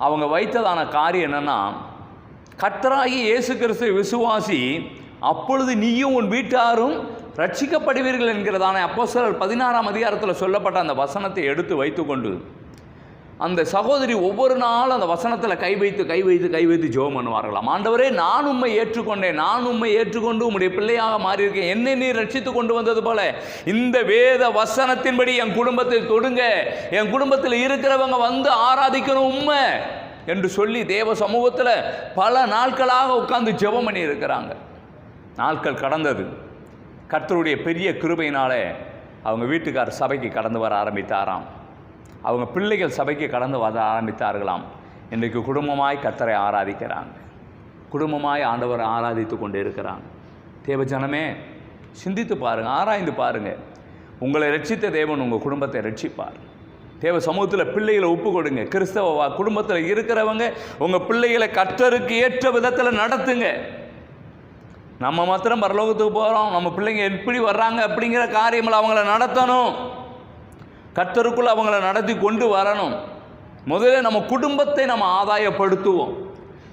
அவங்க வைத்ததான காரியம் என்னென்னா, கர்த்தராகிய இயேசு கிறிஸ்துவை விசுவாசி, அப்பொழுது நீயும் உன் வீட்டாரும் ரட்சிக்கப்படுவீர்கள் என்கிறதான அப்போஸ்தலர் 16ஆம் அதிகாரத்தில் சொல்லப்பட்ட அந்த வசனத்தை எடுத்து வைத்துக்கொண்டு அந்த சகோதரி ஒவ்வொரு நாளும் அந்த வசனத்தில் கை வைத்து ஜெபம் பண்ணுவார்களாம். ஆண்டவரே, நான் உம்மை ஏற்றுக்கொண்டு உம்முடைய பிள்ளையாக மாறியிருக்கேன். என்னை நீர் ரட்சித்து கொண்டு வந்தது போல இந்த வேத வசனத்தின்படி என் குடும்பத்தை தொடுங்க, என் குடும்பத்தில் இருக்கிறவங்க வந்து ஆராதிக்கணும் உம்மை என்று சொல்லி தேவ சமூகத்தில் பல நாட்களாக உட்கார்ந்து ஜெபம் பண்ணி இருக்கிறாங்க. நாட்கள் கடந்தது. கர்த்தருடைய பெரிய கிருபையினாலே அவங்க வீட்டுக்கார் சபைக்கு கடந்து வர ஆரம்பித்தாராம். அவங்க பிள்ளைகள் சபைக்கு கடந்து வர ஆரம்பித்தார்களாம். இன்றைக்கு குடும்பமாய் கர்த்தரை ஆராதிக்கிறாங்க. குடும்பமாய் ஆண்டவரை ஆராதித்து கொண்டு இருக்கிறாங்க. தேவ ஜனமே, சிந்தித்து பாருங்கள், ஆராய்ந்து பாருங்கள். உங்களை ரட்சித்த தேவன் உங்கள் குடும்பத்தை ரட்சிப்பார். தேவ சமூகத்தில் பிள்ளைகளை ஒப்பு கொடுங்க. கிறிஸ்தவ குடும்பத்தில் இருக்கிறவங்க உங்கள் பிள்ளைகளை கர்த்தருக்கு ஏற்ற விதத்தில் நடத்துங்க. நம்ம மாத்திரம் பரலோகத்துக்கு போகிறோம், நம்ம பிள்ளைங்க எப்படி வர்றாங்க அப்படிங்கிற காரியங்கள் அவங்கள நடத்தணும். கர்த்தருக்குள்ள அவங்கள நடத்தி கொண்டு வரணும். முதல்ல நம்ம குடும்பத்தை நம்ம ஆதாயப்படுத்துவோம்.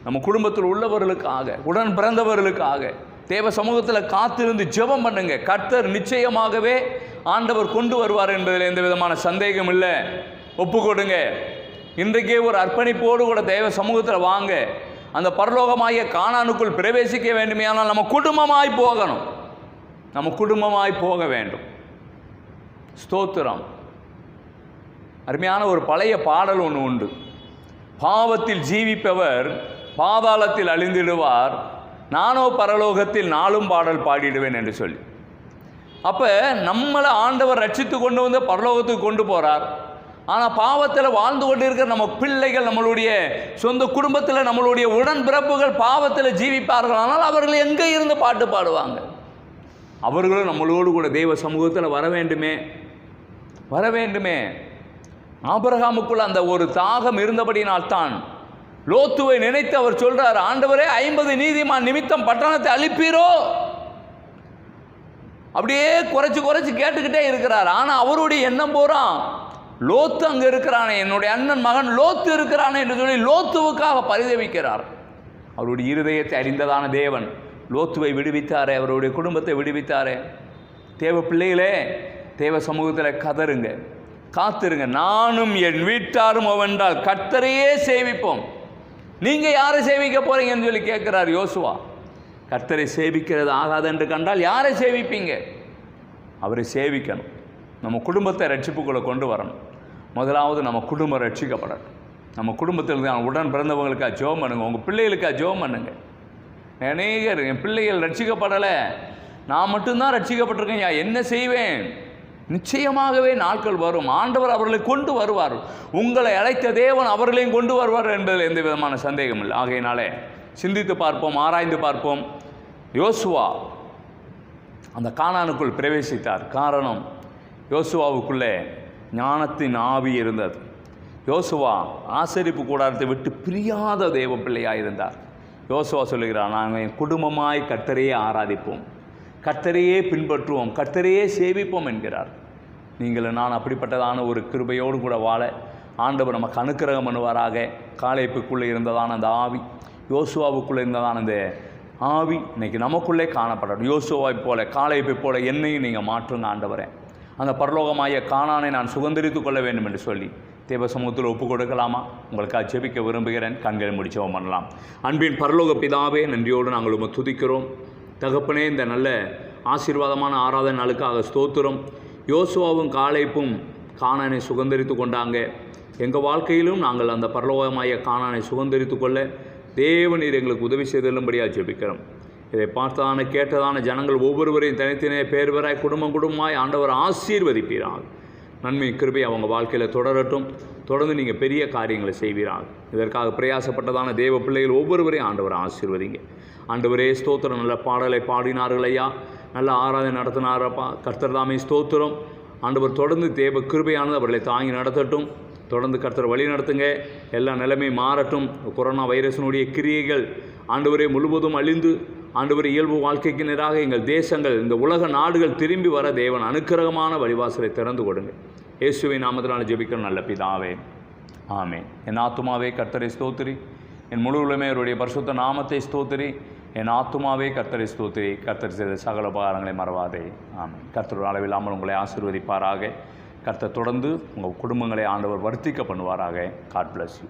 நம்ம குடும்பத்தில் உள்ளவர்களுக்காக, உடன் பிறந்தவர்களுக்காக தேவ சமூகத்தில் காத்திருந்து ஜெபம் பண்ணுங்க. கர்த்தர் நிச்சயமாகவே ஆண்டவர் கொண்டு வருவார் என்பதில் எந்த விதமான சந்தேகம் இல்லை. ஒப்பு கொடுங்க. இன்றைக்கே ஒரு அர்ப்பணிப்போடு கூட தேவ சமூகத்தில் வாங்க. அந்த பரலோகமாகிய கானானுக்குள் பிரவேசிக்க வேண்டுமையானால் நம்ம குடும்பமாய் போகணும். நம்ம குடும்பமாய் போக வேண்டும். ஸ்தோத்திரம். அருமையான ஒரு பழைய பாடல் ஒன்று உண்டு. பாவத்தில் ஜீவிப்பவர் பாதாளத்தில் அழிந்திடுவார், நானோ பரலோகத்தில் நாளும் பாடல் பாடிடுவேன் என்று சொல்லி. அப்போ நம்மளை ஆண்டவர் ரட்சித்து கொண்டு வந்து பரலோகத்துக்கு கொண்டு போகிறார். ஆனால் பாவத்தில் வாழ்ந்து கொண்டு இருக்கிற நம்ம பிள்ளைகள், நம்மளுடைய சொந்த குடும்பத்தில் நம்மளுடைய உடன்பிறப்புகள் பாவத்தில் ஜீவிப்பார்கள். ஆனால் அவர்கள் எங்கே இருந்து பாட்டு பாடுவாங்க? அவர்களும் நம்மளோடு கூட தெய்வ சமூகத்தில் வர வேண்டுமே. ஆபிரகாமுக்குள்ள அந்த ஒரு தாகம் இருந்தபடினால்தான் லோத்துவை நினைத்து அவர் சொல்றார், ஆண்டவரே 50 நீதிமான் நிமித்தம் பட்டணத்தை அழிப்பீரோ? அப்படியே குறைச்சு கேட்டுக்கிட்டே இருக்கிறார். ஆனால் அவருடைய எண்ணம் போறான், லோத்து அங்கே இருக்கிறானே, என்னுடைய அண்ணன் மகன் லோத்து இருக்கிறானே என்று சொல்லி லோத்துவுக்காக பரிதவிக்கிறார். அவருடைய இருதயத்தை அறிந்ததான தேவன் லோத்துவை விடுவித்தாரே, அவருடைய குடும்பத்தை விடுவித்தாரே. தேவ பிள்ளைகளே, தேவ சமூகத்தில் கதருங்க, காத்திருங்க. நானும் என் வீட்டாரும் அவென்றால் கர்த்தரையே சேவிப்போம். நீங்கள் யாரை சேவிக்க போகிறீங்கன்னு சொல்லி கேட்குறார் யோசுவா. கர்த்தரை சேவிக்கிறது ஆகாது என்று கண்டால் யாரை சேவிப்பீங்க? அவரை சேவிக்கணும். நம்ம குடும்பத்தை ரட்சிப்புக்குள்ளே கொண்டு வரணும். முதலாவது நம்ம குடும்பம் ரட்சிக்கப்படணும். நம்ம குடும்பத்தில் உடன் பிறந்தவங்களுக்காக ஜெபம் பண்ணுங்க. உங்கள் பிள்ளைகளுக்காக ஜெபம் பண்ணுங்க. அநேகர் என் பிள்ளைகள் ரட்சிக்கப்படலை, நான் மட்டும்தான் ரட்சிக்கப்பட்டிருக்கேன், என்ன செய்வேன்? நிச்சயமாகவே நாட்கள் வரும். ஆண்டவர் அவர்களை கொண்டு வருவார். உங்களை அழைத்த தேவன் அவர்களையும் கொண்டு வருவார் என்பதில் எந்த விதமான சந்தேகம் இல்லை. ஆகையினாலே சிந்தித்து பார்ப்போம், ஆராய்ந்து பார்ப்போம். யோசுவா அந்த கானானுக்குள் பிரவேசித்தார். காரணம், யோசுவாவுக்குள்ளே ஞானத்தின் ஆவி இருந்தது. யோசுவா ஆசரிப்பு கூடாரத்தை விட்டு பிரியாத தேவ பிள்ளையாக இருந்தார். யோசுவா சொல்லுகிறார், நாங்கள் என் குடும்பமாய் கர்த்தரையே ஆராதிப்போம், கர்த்தரையே பின்பற்றுவோம், கர்த்தரையே சேவிப்போம் என்கிறார். நீங்கள் நான் அப்படிப்பட்டதான ஒரு கிருபையோடு கூட வாழ ஆண்டவர் நமக்கு அனுக்கிரகம் பண்ணுவாராக. காலேப்புக்குள்ளே இருந்ததான அந்த ஆவி, யோசுவாவுக்குள்ளே இருந்ததான அந்த ஆவி இன்றைக்கி நமக்குள்ளே காணப்படணும். யோசுவாவை போல, காலேப்பை போல என்னையும் நீங்கள் மாற்றுங்க ஆண்டவரே. அந்த பரலோகமாய கானானை நான் சுதந்திரித்து கொள்ள வேண்டும் என்று சொல்லி தேவ சமூகத்தில் ஒப்பு கொடுக்கலாமா? உங்களுக்காக ஜெபிக்க விரும்புகிறேன். கண்களை முடிச்சவம் பண்ணலாம். அன்பின் பரலோக பிதாவே, நன்றியோடு நாங்கள் உம்மை துதிக்கிறோம். தகப்பனே, இந்த நல்ல ஆசீர்வாதமான ஆராதனை நாளுக்காக ஸ்தோத்திரம். யோசுவாவும் காலேப்பும் கானானை சுதந்திரித்து கொண்டாங்க. எங்கள் வாழ்க்கையிலும் நாங்கள் அந்த பரலோகமாய கானானை சுதந்திரித்து கொள்ள தேவநீர் எங்களுக்கு உதவி செய்தல்லும்படியாக ஜெபிக்கிறோம். இதை பார்த்ததான கேட்டதான ஜனங்கள் ஒவ்வொருவரையும் தனித்தனியே பேர் பேராய் குடும்பம் குடும்பமாய் ஆண்டவர் ஆசீர்வதிப்பீராக. நன்மை கிருபை அவங்க வாழ்க்கையில் தொடரட்டும். தொடர்ந்து நீங்கள் பெரிய காரியங்களை செய்வீராக. இதற்காக பிரயாசப்பட்டதான தேவ பிள்ளைகள் ஒவ்வொருவரையும் ஆண்டவர் ஆசீர்வதிங்க. ஆண்டவரே ஸ்தோத்திரம். நல்ல பாடலை பாடினார்கள் ஐயா, நல்ல ஆராதனை நடத்தினாரப்பா. கர்த்தர் தாமே ஸ்தோத்திரம். ஆண்டவர் தொடர்ந்து தேவ கிருபையானது அவர்களை தாங்கி நடத்தட்டும். தொடர்ந்து கர்த்தர் வழி நடத்துங்க. எல்லா நிலைமையும் மாறட்டும். கொரோனா வைரஸினுடைய கிரியைகள் ஆண்டவரே முழுவதும் அழிந்து ஆண்டவரே இயல்பு வாழ்க்கைக்கு நேராக எங்கள் தேசங்கள், இந்த உலக நாடுகள் திரும்பி வர தேவன் அனுக்கிரகமான வழிவாசலை திறந்து கொடுங்க. இயேசுவின் நாமத்தினால் ஜெபிக்கிற நல்ல பிதாவே, ஆமென். என் ஆத்துமாவே கர்த்தரை ஸ்தோத்திரி, என் முழு உள்ளமே அவருடைய பரிசுத்த நாமத்தை ஸ்தோத்திரி. என் ஆத்துமாவே கர்த்தரை ஸ்தோத்திரி, கர்த்தர் செய்த சகல உபகாரங்களை மறவாதே. ஆமென். கர்த்தர் அளவில்லாமல் உங்களை ஆசீர்வதிப்பாராக. கர்த்தர் தொடர்ந்து உங்கள் குடும்பங்களை ஆண்டவர் வர்த்திக்க பண்ணுவாராக. God bless you.